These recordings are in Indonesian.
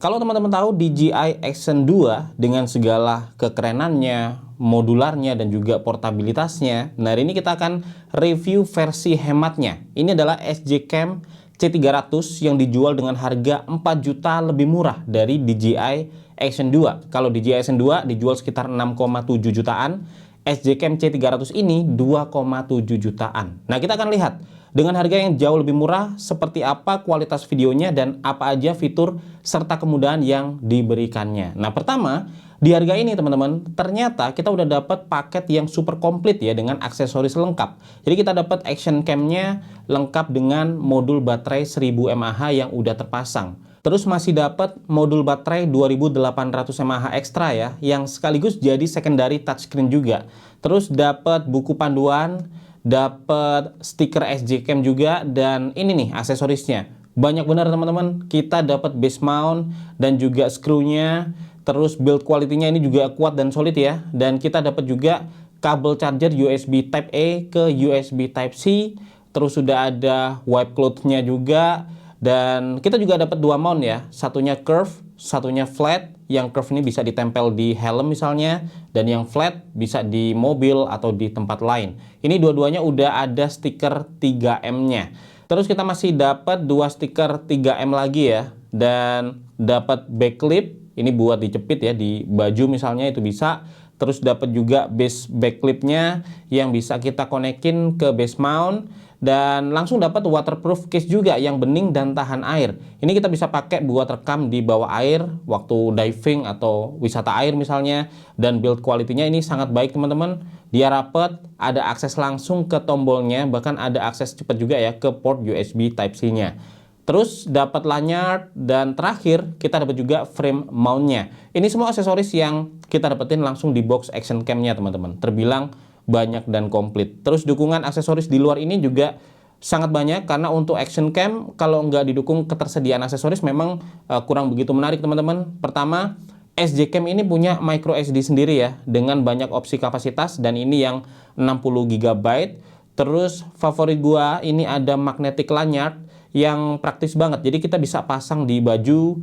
Kalau teman-teman tahu DJI Action 2 dengan segala kekerenannya, modularnya, dan juga portabilitasnya, nah hari ini kita akan review versi hematnya. Ini adalah SJ Cam C300 yang dijual dengan harga 4 juta lebih murah dari DJI Action 2. Kalau DJI Action 2 dijual sekitar 6,7 jutaan, SJ Cam C300 ini 2,7 jutaan. Nah, kita akan lihat dengan harga yang jauh lebih murah, seperti apa kualitas videonya dan apa aja fitur serta kemudahan yang diberikannya. Nah, pertama, di harga ini teman-teman, ternyata kita udah dapat paket yang super komplit ya dengan aksesoris lengkap. Jadi kita dapat action cam-nya lengkap dengan modul baterai 1000 mAh yang udah terpasang. Terus masih dapat modul baterai 2800 mAh ekstra ya, yang sekaligus jadi secondary touchscreen juga. Terus dapat buku panduan, dapat stiker SJ Cam juga, dan ini nih aksesorisnya. Banyak benar teman-teman. Kita dapat base mount dan juga screw-nya. Terus build quality-nya ini juga kuat dan solid ya. Dan kita dapat juga kabel charger USB Type A ke USB Type C. Terus sudah ada wipe cloth-nya juga. Dan kita juga dapat dua mount ya. Satunya curve, satunya flat. Yang curve ini bisa ditempel di helm misalnya, dan yang flat bisa di mobil atau di tempat lain. Ini dua-duanya udah ada stiker 3M-nya. Terus kita masih dapat dua stiker 3M lagi ya, dan dapat back clip. Ini buat dicepit ya di baju misalnya, itu bisa. Terus dapat juga base back clip-nya yang bisa kita konekin ke base mount. Dan langsung dapat waterproof case juga yang bening dan tahan air. Ini kita bisa pakai buat rekam di bawah air waktu diving atau wisata air misalnya. Dan build quality-nya ini sangat baik teman-teman. Dia rapat, ada akses langsung ke tombolnya, bahkan ada akses cepat juga ya ke port USB Type-C-nya. Terus dapat lanyard, dan terakhir kita dapat juga frame mount-nya. Ini semua aksesoris yang kita dapetin langsung di box action cam-nya teman-teman. Terbilang banyak dan komplit. Terus dukungan aksesoris di luar ini juga sangat banyak, karena untuk action cam kalau nggak didukung ketersediaan aksesoris memang kurang begitu menarik teman-teman. Pertama, SJ Cam ini punya micro SD sendiri ya, dengan banyak opsi kapasitas, dan ini yang 60 GB. Terus favorit gua ini ada magnetic lanyard yang praktis banget. Jadi kita bisa pasang di baju,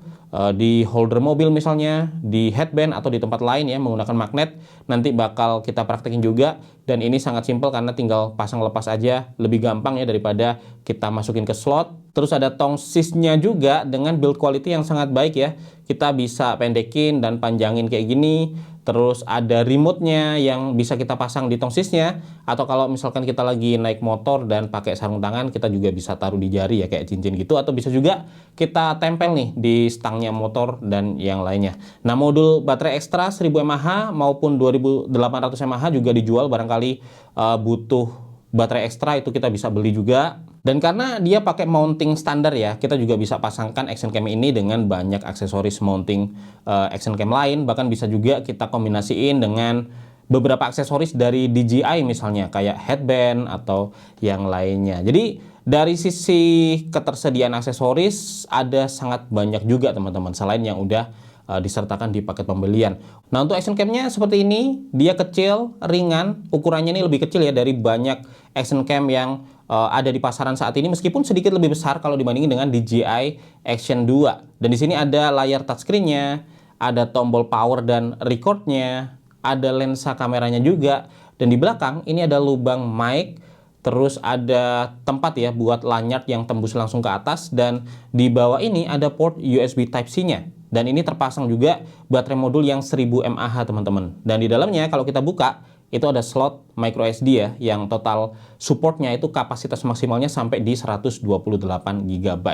di holder mobil misalnya, di headband atau di tempat lain ya menggunakan magnet. Nanti bakal kita praktekin juga, dan ini sangat simpel karena tinggal pasang lepas aja, lebih gampang ya daripada kita masukin ke slot. Terus ada tong sisnya juga dengan build quality yang sangat baik ya. Kita bisa pendekin dan panjangin kayak gini. Terus ada remote-nya yang bisa kita pasang di tongsisnya, atau kalau misalkan kita lagi naik motor dan pakai sarung tangan, kita juga bisa taruh di jari ya kayak cincin gitu, atau bisa juga kita tempel nih di stangnya motor dan yang lainnya. Nah, modul baterai ekstra 1000 mAh maupun 2800 mAh juga dijual, barangkali butuh baterai ekstra itu kita bisa beli juga. Dan karena dia pakai mounting standar ya, kita juga bisa pasangkan action cam ini dengan banyak aksesoris mounting action cam lain. Bahkan bisa juga kita kombinasiin dengan beberapa aksesoris dari DJI misalnya, kayak headband atau yang lainnya. Jadi dari sisi ketersediaan aksesoris ada sangat banyak juga teman-teman, selain yang udah disertakan di paket pembelian. Nah, untuk action cam-nya seperti ini, dia kecil, ringan, ukurannya ini lebih kecil ya dari banyak action cam yang ada di pasaran saat ini, meskipun sedikit lebih besar kalau dibandingin dengan DJI Action 2. Dan di sini ada layar touchscreen-nya, ada tombol power dan record-nya, ada lensa kameranya juga, dan di belakang ini ada lubang mic. Terus ada tempat ya buat lanyard yang tembus langsung ke atas, dan di bawah ini ada port USB Type-C-nya. Dan ini terpasang juga baterai modul yang 1000 mAh teman-teman. Dan di dalamnya kalau kita buka, itu ada slot micro SD ya, yang total supportnya itu kapasitas maksimalnya sampai di 128 GB.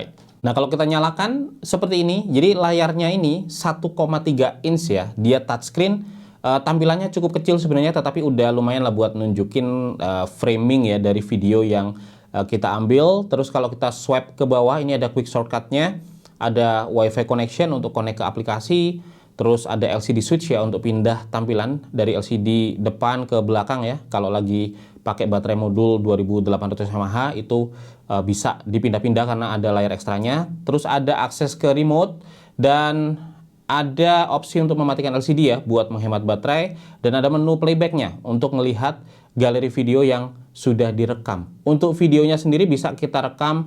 Nah, kalau kita nyalakan seperti ini, jadi layarnya ini 1,3 inch ya, dia touchscreen. Tampilannya cukup kecil sebenarnya, tetapi udah lumayan lah buat nunjukin framing ya dari video yang kita ambil. Terus kalau kita swipe ke bawah, ini ada quick shortcut-nya, ada WiFi connection untuk connect ke aplikasi. Terus ada LCD switch ya untuk pindah tampilan dari LCD depan ke belakang ya. Kalau lagi pakai baterai modul 2800 mAh itu bisa dipindah-pindah karena ada layar ekstranya. Terus ada akses ke remote, dan ada opsi untuk mematikan LCD ya buat menghemat baterai, dan ada menu playbacknya untuk melihat galeri video yang sudah direkam. Untuk videonya sendiri bisa kita rekam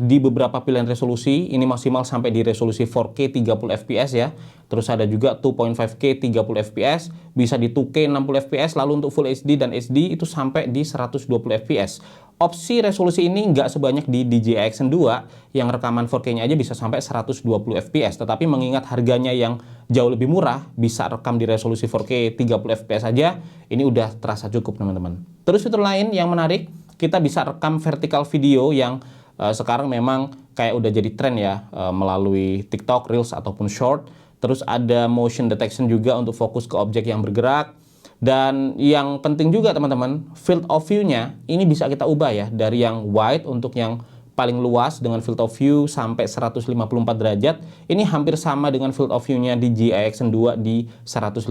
di beberapa pilihan resolusi. Ini maksimal sampai di resolusi 4K 30 fps ya. Terus ada juga 2.5K 30 fps, bisa di 2K 60 fps, lalu untuk Full HD dan HD itu sampai di 120 fps. Opsi resolusi ini nggak sebanyak di DJI Action 2 yang rekaman 4K-nya aja bisa sampai 120 fps. Tetapi mengingat harganya yang jauh lebih murah, bisa rekam di resolusi 4K 30 fps aja, ini udah terasa cukup teman-teman. Terus fitur lain yang menarik, kita bisa rekam vertical video yang sekarang memang kayak udah jadi tren ya, melalui TikTok, Reels ataupun Short. Terus ada motion detection juga untuk fokus ke objek yang bergerak. Dan yang penting juga teman-teman, field of view-nya ini bisa kita ubah ya, dari yang wide untuk yang paling luas dengan field of view sampai 154 derajat. Ini hampir sama dengan field of view-nya di DJI Action 2 di 155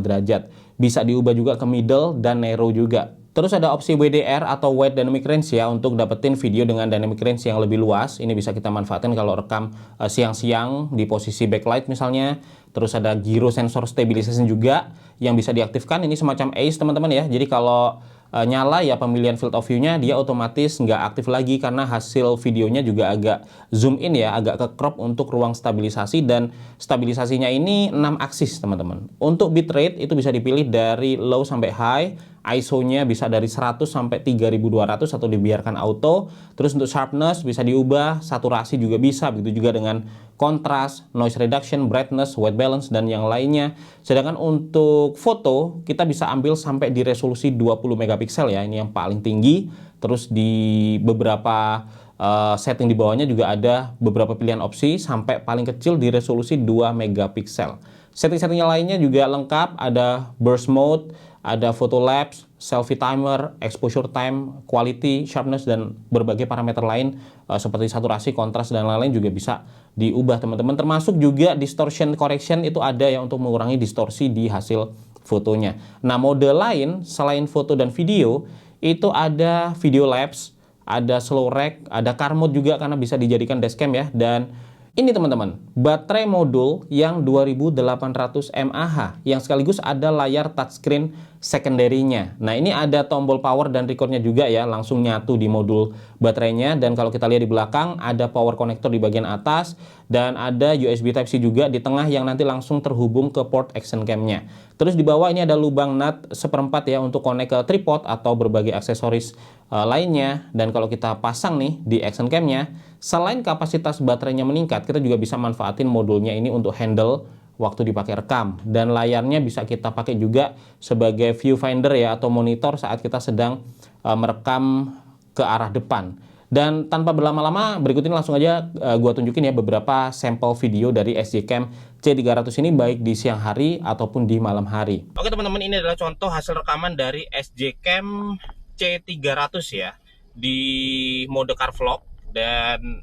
derajat. Bisa diubah juga ke middle dan narrow juga. Terus ada opsi WDR atau Wide Dynamic Range ya, untuk dapetin video dengan dynamic range yang lebih luas. Ini bisa kita manfaatkan kalau rekam siang-siang di posisi backlight misalnya. Terus ada gyro sensor stabilization juga yang bisa diaktifkan. Ini semacam ACE teman-teman ya. Jadi kalau nyala ya pemilihan field of view-nya, dia otomatis nggak aktif lagi karena hasil videonya juga agak zoom in ya, agak ke crop untuk ruang stabilisasi, dan stabilisasinya ini 6 aksis teman-teman. Untuk bitrate itu bisa dipilih dari low sampai high, ISO-nya bisa dari 100 sampai 3200 atau dibiarkan auto. Terus untuk sharpness bisa diubah, saturasi juga bisa, begitu juga dengan kontras, noise reduction, brightness, white balance, dan yang lainnya. Sedangkan untuk foto, kita bisa ambil sampai di resolusi 20 megapiksel ya, ini yang paling tinggi. Terus di beberapa setting di bawahnya juga ada beberapa pilihan opsi sampai paling kecil di resolusi 2 megapiksel. Setting-settingnya lainnya juga lengkap, ada burst mode, ada photo labs, selfie timer, exposure time, quality, sharpness, dan berbagai parameter lain seperti saturasi, kontras, dan lain-lain juga bisa diubah teman-teman. Termasuk juga distortion correction itu ada ya untuk mengurangi distorsi di hasil fotonya. Nah, mode lain selain foto dan video itu ada video labs, ada slow rec, ada car mode juga karena bisa dijadikan dashcam ya. Dan ini teman-teman, baterai modul yang 2800 mAh yang sekaligus ada layar touchscreen secondary-nya. Nah, ini ada tombol power dan recordnya juga ya, langsung nyatu di modul baterainya. Dan kalau kita lihat di belakang, ada power connector di bagian atas dan ada USB Type-C juga di tengah yang nanti langsung terhubung ke port action cam-nya. Terus di bawah ini ada lubang nut 1/4 ya untuk connect ke tripod atau berbagai aksesoris lainnya. Dan kalau kita pasang nih di action cam-nya, selain kapasitas baterainya meningkat, kita juga bisa manfaatin modulnya ini untuk handle waktu dipakai rekam. Dan layarnya bisa kita pakai juga sebagai viewfinder ya, atau monitor saat kita sedang merekam ke arah depan. Dan tanpa berlama-lama, berikut ini langsung aja gua tunjukin ya beberapa sampel video dari SJCam C300 ini, baik di siang hari ataupun di malam hari. Oke teman-teman, ini adalah contoh hasil rekaman dari SJCam C300 ya, di mode car vlog. Dan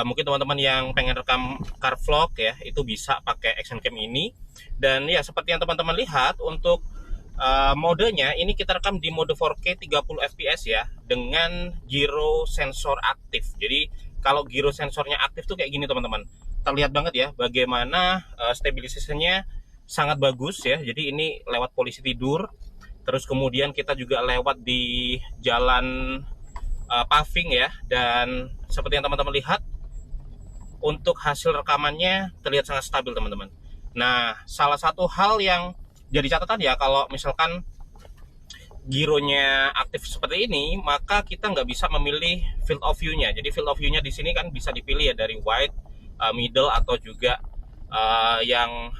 mungkin teman-teman yang pengen rekam car vlog ya, itu bisa pakai action cam ini. Dan ya seperti yang teman-teman lihat, untuk modenya ini kita rekam di mode 4K 30 fps ya, dengan gyro sensor aktif. Jadi kalau gyro sensornya aktif tuh kayak gini teman-teman, terlihat banget ya bagaimana stabilisasinya sangat bagus ya. Jadi ini lewat polisi tidur, terus kemudian kita juga lewat di jalan paving ya. Dan seperti yang teman-teman lihat, untuk hasil rekamannya terlihat sangat stabil teman-teman. Nah, salah satu hal yang jadi catatan ya, kalau misalkan gironya aktif seperti ini, maka kita nggak bisa memilih field of view-nya. Jadi field of view-nya di sini kan bisa dipilih ya, dari wide, middle, atau juga yang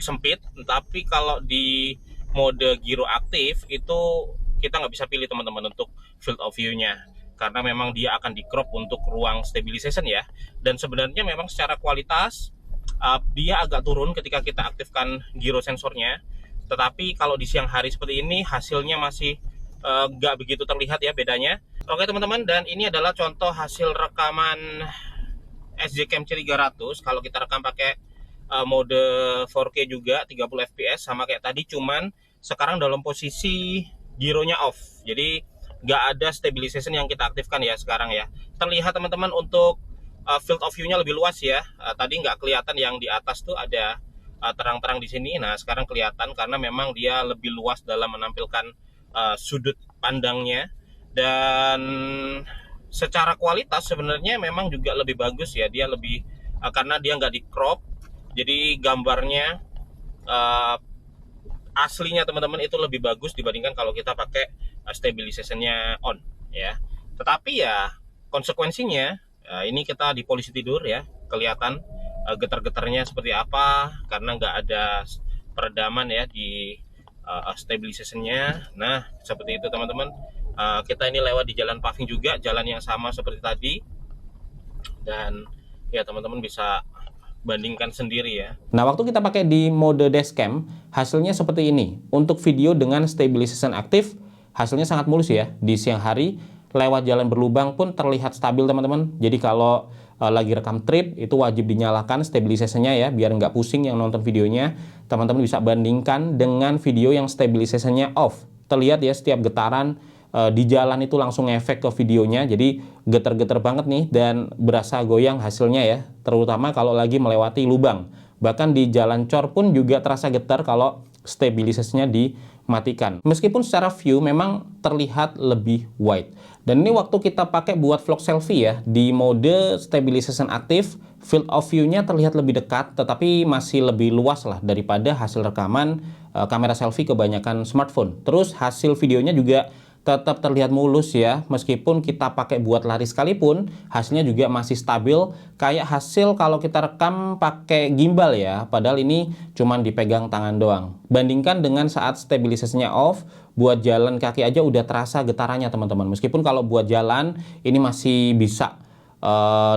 sempit. Tapi kalau di mode giro aktif itu kita nggak bisa pilih teman-teman untuk field of view-nya, karena memang dia akan di crop untuk ruang stabilization ya. Dan sebenarnya memang secara kualitas dia agak turun ketika kita aktifkan gyro sensornya. Tetapi kalau di siang hari seperti ini, hasilnya masih nggak begitu terlihat ya bedanya. Oke teman-teman, dan ini adalah contoh hasil rekaman SJCam C300. Kalau kita rekam pakai mode 4K juga 30 fps sama kayak tadi, cuman sekarang dalam posisi gyronya off. Jadi nggak ada stabilization yang kita aktifkan ya sekarang ya. Terlihat teman-teman untuk field of view-nya lebih luas ya. Tadi nggak kelihatan yang di atas tuh ada terang-terang di sini. Nah, sekarang kelihatan karena memang dia lebih luas dalam menampilkan sudut pandangnya. Dan secara kualitas sebenarnya memang juga lebih bagus ya, dia lebih karena dia nggak di crop, jadi gambarnya uh, aslinya teman-teman itu lebih bagus dibandingkan kalau kita pakai stabilizationnya on ya. Tetapi ya konsekuensinya ini kita di polisi tidur ya, kelihatan getar-getarnya seperti apa karena nggak ada peredaman ya di stabilizationnya. Nah seperti itu teman-teman. Kita ini lewat di jalan paving juga, jalan yang sama seperti tadi, dan ya teman-teman bisa bandingkan sendiri ya. Nah, waktu kita pakai di mode dashcam, hasilnya seperti ini. Untuk video dengan stabilization aktif, hasilnya sangat mulus ya. Di siang hari, lewat jalan berlubang pun terlihat stabil teman-teman. Jadi kalau lagi rekam trip, itu wajib dinyalakan stabilizationnya ya, biar nggak pusing yang nonton videonya. Teman-teman bisa bandingkan dengan video yang stabilizationnya off. Terlihat ya setiap getaran di jalan itu langsung efek ke videonya, jadi getar-getar banget nih dan berasa goyang hasilnya ya, terutama kalau lagi melewati lubang. Bahkan di jalan cor pun juga terasa getar kalau stabilisasinya dimatikan. Meskipun secara view memang terlihat lebih wide. Dan ini waktu kita pakai buat vlog selfie ya, di mode stabilization aktif, field of view-nya terlihat lebih dekat, tetapi masih lebih luas lah daripada hasil rekaman kamera selfie kebanyakan smartphone. Terus hasil videonya juga tetap terlihat mulus ya, meskipun kita pakai buat lari sekalipun, hasilnya juga masih stabil, kayak hasil kalau kita rekam pakai gimbal ya, padahal ini cuman dipegang tangan doang. Bandingkan dengan saat stabilisasinya off, buat jalan kaki aja udah terasa getarannya teman-teman. Meskipun kalau buat jalan, ini masih bisa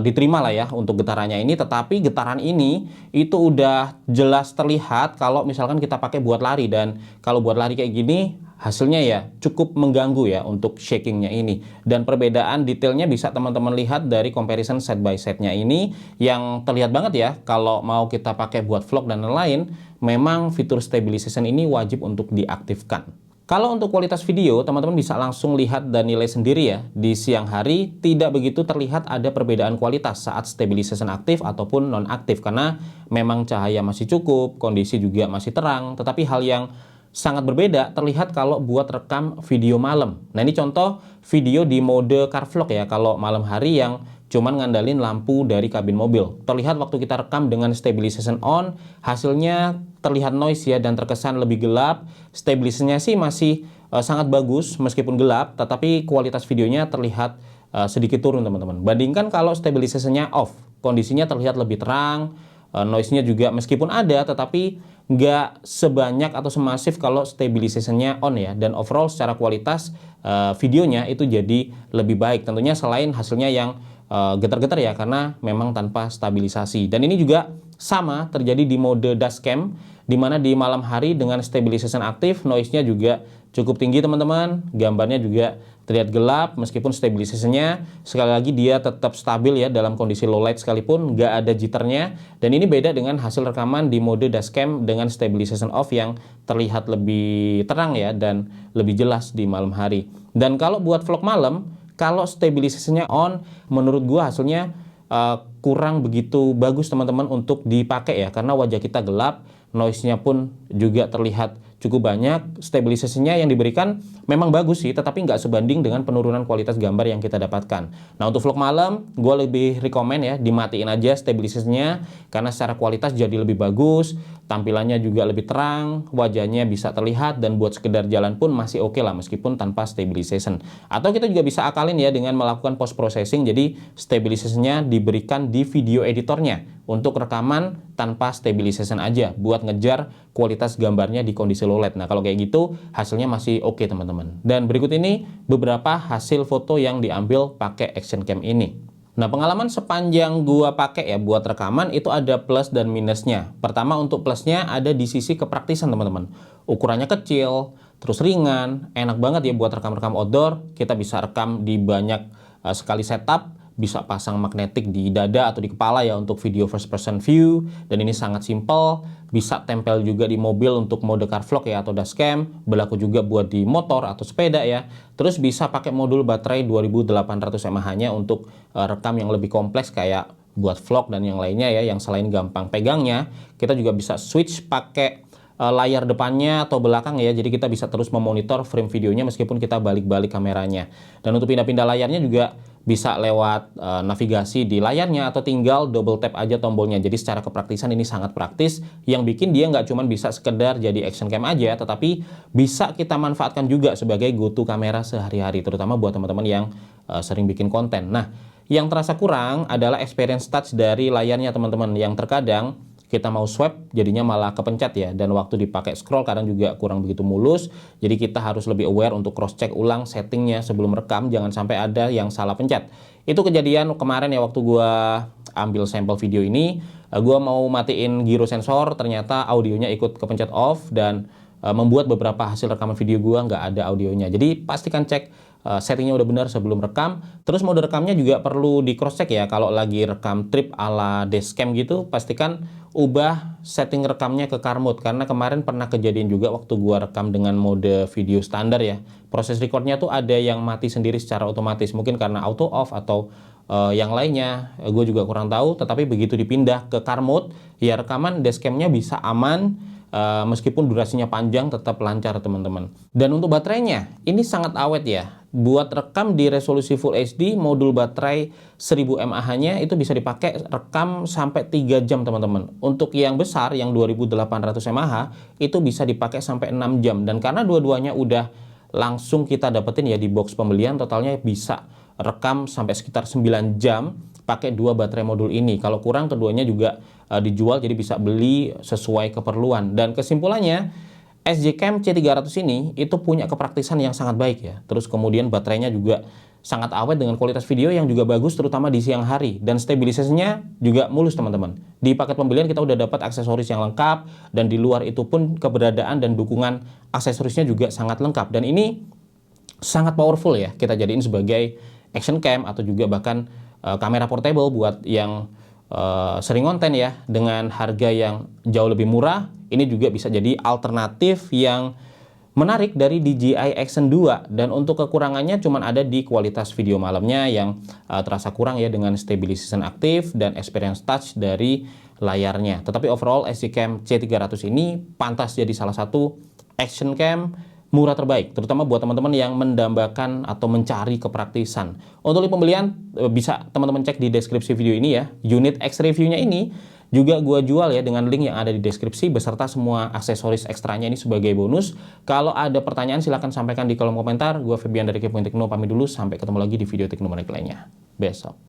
diterima lah ya untuk getarannya ini, tetapi getaran ini itu udah jelas terlihat kalau misalkan kita pakai buat lari, dan kalau buat lari kayak gini hasilnya ya cukup mengganggu ya untuk shakingnya ini. Dan perbedaan detailnya bisa teman-teman lihat dari comparison side by side-nya ini, yang terlihat banget ya kalau mau kita pakai buat vlog dan lain-lain, memang fitur stabilization ini wajib untuk diaktifkan. Kalau untuk kualitas video, teman-teman bisa langsung lihat dan nilai sendiri ya. Di siang hari tidak begitu terlihat ada perbedaan kualitas saat stabilization aktif ataupun non-aktif, karena memang cahaya masih cukup, kondisi juga masih terang. Tetapi hal yang sangat berbeda terlihat kalau buat rekam video malam. Nah ini contoh video di mode car vlog ya, kalau malam hari yang cuman ngandalin lampu dari kabin mobil. Terlihat waktu kita rekam dengan stabilization on, hasilnya terlihat noise ya dan terkesan lebih gelap. Stabilizasinya sih masih sangat bagus meskipun gelap, tetapi kualitas videonya terlihat sedikit turun teman-teman. Bandingkan kalau stabilizasinya off, kondisinya terlihat lebih terang, noise-nya juga meskipun ada, tetapi nggak sebanyak atau semasif kalau stabilization-nya on ya. Dan overall secara kualitas videonya itu jadi lebih baik tentunya, selain hasilnya yang getar-getar ya, karena memang tanpa stabilisasi. Dan ini juga sama terjadi di mode dashcam, di mana di malam hari dengan stabilization aktif, noise-nya juga cukup tinggi teman-teman, gambarnya juga terlihat gelap meskipun stabilisasinya sekali lagi dia tetap stabil ya dalam kondisi low light sekalipun, nggak ada jitternya. Dan ini beda dengan hasil rekaman di mode dashcam dengan stabilization off yang terlihat lebih terang ya dan lebih jelas di malam hari. Dan kalau buat vlog malam, kalau stabilisasinya on, menurut gua hasilnya kurang begitu bagus teman-teman untuk dipakai ya, karena wajah kita gelap, noise-nya pun juga terlihat cukup banyak. Stabilisasinya yang diberikan memang bagus sih, tetapi nggak sebanding dengan penurunan kualitas gambar yang kita dapatkan. Nah untuk vlog malam, gue lebih rekomen ya dimatiin aja stabilisasinya, karena secara kualitas jadi lebih bagus, tampilannya juga lebih terang, wajahnya bisa terlihat, dan buat sekedar jalan pun masih oke lah meskipun tanpa stabilization. Atau kita juga bisa akalin ya dengan melakukan post processing, jadi stabilisasinya diberikan di video editornya untuk rekaman tanpa stabilization aja, buat ngejar kualitas gambarnya di kondisi low light. Nah kalau kayak gitu hasilnya masih oke teman-teman. Dan berikut ini beberapa hasil foto yang diambil pakai action cam ini. Nah pengalaman sepanjang gua pakai ya buat rekaman itu ada plus dan minusnya. Pertama untuk plusnya ada di sisi kepraktisan teman-teman. Ukurannya kecil, terus ringan, enak banget ya buat rekam-rekam outdoor. Kita bisa rekam di banyak sekali setup, bisa pasang magnetik di dada atau di kepala ya untuk video first person view, dan ini sangat simple. Bisa tempel juga di mobil untuk mode car vlog ya atau dashcam, berlaku juga buat di motor atau sepeda ya. Terus bisa pakai modul baterai 2800 mAh-nya untuk rekam yang lebih kompleks kayak buat vlog dan yang lainnya ya, yang selain gampang pegangnya, kita juga bisa switch pakai layar depannya atau belakang ya, jadi kita bisa terus memonitor frame videonya meskipun kita balik-balik kameranya. Dan untuk pindah-pindah layarnya juga bisa lewat navigasi di layarnya atau tinggal double tap aja tombolnya. Jadi secara kepraktisan ini sangat praktis, yang bikin dia nggak cuma bisa sekedar jadi action cam aja, tetapi bisa kita manfaatkan juga sebagai go-to kamera sehari-hari, terutama buat teman-teman yang sering bikin konten. Nah, yang terasa kurang adalah experience touch dari layarnya teman-teman, yang terkadang kita mau swipe jadinya malah kepencet ya, dan waktu dipakai scroll kadang juga kurang begitu mulus. Jadi kita harus lebih aware untuk cross check ulang settingnya sebelum rekam, jangan sampai ada yang salah pencet. Itu kejadian kemarin ya, waktu gua ambil sampel video ini, gua mau matiin gyro sensor, ternyata audionya ikut kepencet off dan membuat beberapa hasil rekaman video gua nggak ada audionya. Jadi pastikan cek settingnya udah benar sebelum rekam. Terus mode rekamnya juga perlu di cross check ya. Kalau lagi rekam trip ala dashcam gitu, pastikan ubah setting rekamnya ke car mode, karena kemarin pernah kejadian juga waktu gua rekam dengan mode video standar ya, proses recordnya tuh ada yang mati sendiri secara otomatis, mungkin karena auto off atau yang lainnya, gue juga kurang tahu. Tetapi begitu dipindah ke car mode ya, rekaman dashcamnya bisa aman, meskipun durasinya panjang tetap lancar teman-teman. Dan untuk baterainya ini sangat awet ya. Buat rekam di resolusi Full HD, modul baterai 1000 mAh-nya itu bisa dipakai rekam sampai 3 jam teman-teman. Untuk yang besar, yang 2800 mAh, itu bisa dipakai sampai 6 jam. Dan karena dua-duanya udah langsung kita dapetin ya di box pembelian, totalnya bisa rekam sampai sekitar 9 jam pakai dua baterai modul ini. Kalau kurang, keduanya juga dijual, jadi bisa beli sesuai keperluan. Dan kesimpulannya, SJCam C300 ini itu punya kepraktisan yang sangat baik ya. Terus kemudian baterainya juga sangat awet dengan kualitas video yang juga bagus, terutama di siang hari. Dan stabilisasinya juga mulus teman-teman. Di paket pembelian kita udah dapat aksesoris yang lengkap, dan di luar itu pun keberadaan dan dukungan aksesorisnya juga sangat lengkap. Dan ini sangat powerful ya, kita jadiin sebagai action cam atau juga bahkan kamera portable buat yang sering konten ya, dengan harga yang jauh lebih murah. Ini juga bisa jadi alternatif yang menarik dari DJI Action 2. Dan untuk kekurangannya cuma ada di kualitas video malamnya yang terasa kurang ya, dengan stabilization aktif dan experience touch dari layarnya. Tetapi overall SJCam C300 ini pantas jadi salah satu action cam murah terbaik, terutama buat teman-teman yang mendambakan atau mencari kepraktisan. Untuk link pembelian bisa teman-teman cek di deskripsi video ini ya. Unit X reviewnya ini juga gua jual ya dengan link yang ada di deskripsi beserta semua aksesoris ekstranya ini sebagai bonus. Kalau ada pertanyaan silahkan sampaikan di kolom komentar. Gua Febian dari Kepoin Tekno pamit dulu, sampai ketemu lagi di video teknomanik lainnya besok.